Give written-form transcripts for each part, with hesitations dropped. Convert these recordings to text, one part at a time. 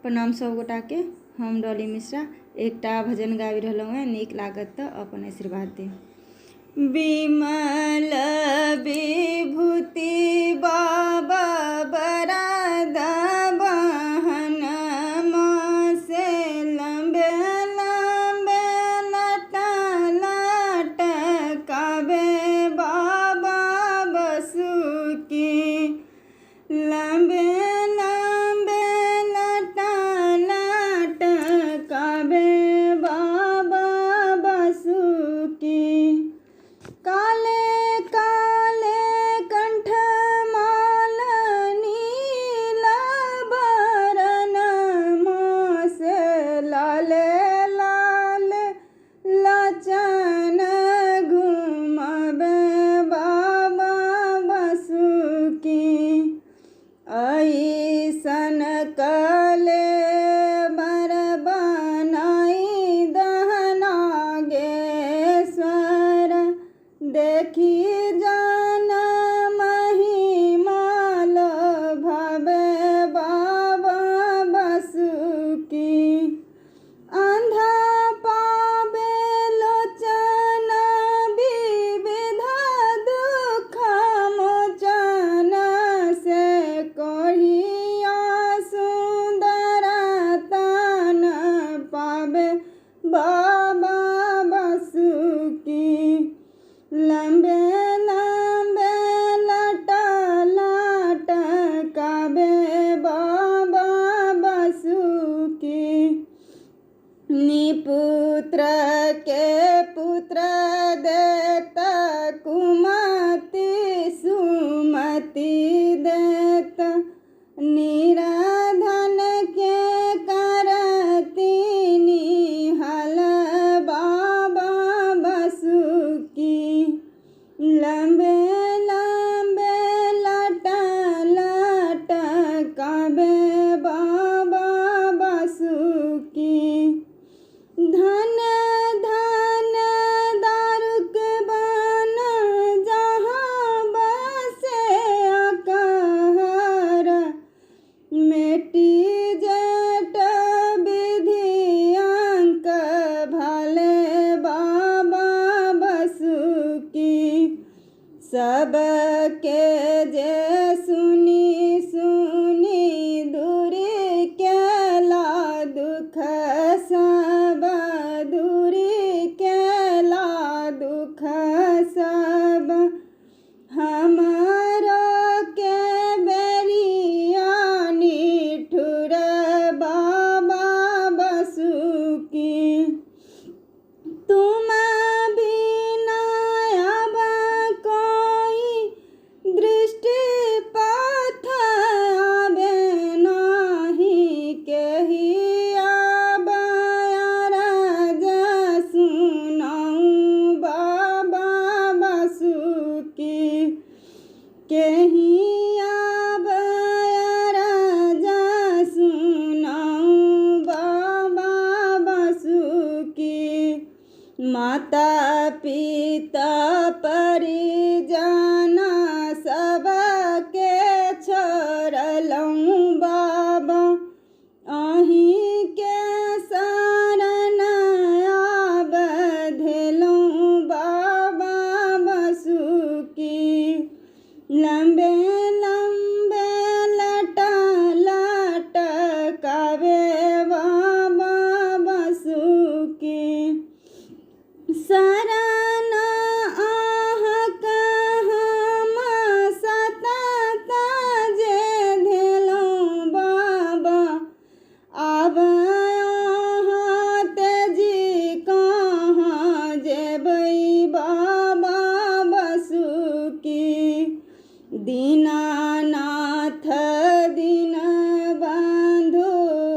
प्रणाम सब गोटा के। हम डॉली मिश्रा एकटा भजन गाबि रहलहुँ हैं। नीक लागत तऽ अपन आशीर्वाद दी। विमल विभूति बाबा बराद बहन से लंबे लंबे लटकावे बाबा बसुकी। लंबे लंबे लटकावे बाबा बसुकी। काले काले कंठमाल नीलाभरण से लाले लाल लाचन घुमबे बाबा बसुकी। ऐसन कले बर बनाई दहनागेश्वर देखी जान महिमाल भवे बाबा बसुकी। अंधा पावे लोचन विविध दुख मोचन से कोढ़िया सुंदर तन पावे बाबा बसुकी। लंबे लंबे लटकावे बाबा बसुकी। निपुत्र के पुत्र देत कुमति सुमति देत निराधन के करती निहल बाबा बसुकी। लंबे लंबे लटकावे बाबा बसुकी। धन धन दारुक बन जहाँ बसे अकहर मेटी जट विधि अंक भले बाबा बसुकी। सबके जे सुनी सुनी दूरी केला दुख सब दूरी केला दुख सब हमारो के बेरिया निठुर बाबा बसुकी। तुम बिना अब कोई दृष्टि पथ आवे नहीं केही अब अरज सुनाऊं बाबा बसुकी। केही अब अरज सुनाऊं बाबा बसुकी। माता पिता परिजन सबके छोड़लहुँ बाबा अहीं के शरण आब धेलहुँ बाबा बसुकी। लंबे लंबे लटकावे बाबा बसुकी। शरण अहाँक हम सतत जे धेलहुँ बाबा आब अहाँ तेजी कहाँ जेबै बाबा बसुकी। दीनानाथ दीनबंधु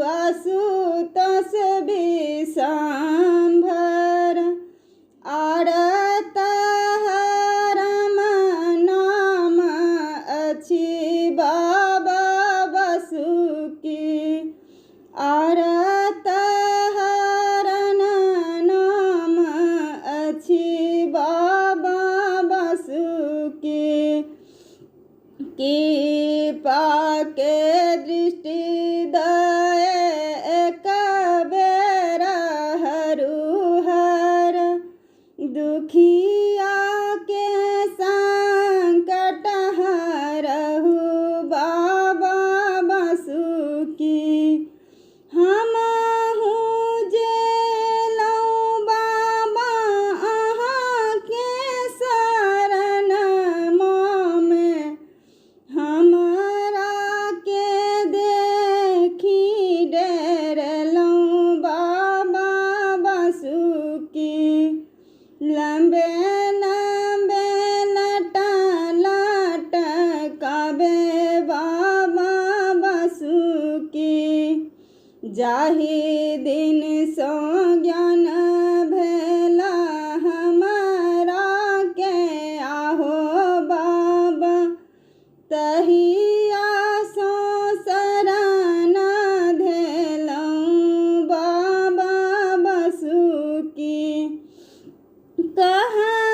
आशुतोष विषंभर आरत हरम नाम अछि बाबा बसुकी। आरत हरन नाम अछि बाबा बसुकी। कृपा के दृष्टि दए हमहु जेलौं बाबा अहाँके शरणमे, हमरा के देखी डरलौं बाबा बासुकी। लम्बे लम्बे लटकावे बाबा बासुकी। जाहि दिन सो ज्ञान भेला हमरा के आहो बाबा, तहिया सो शरण धेलौं बाबा बासुकी। कहाँ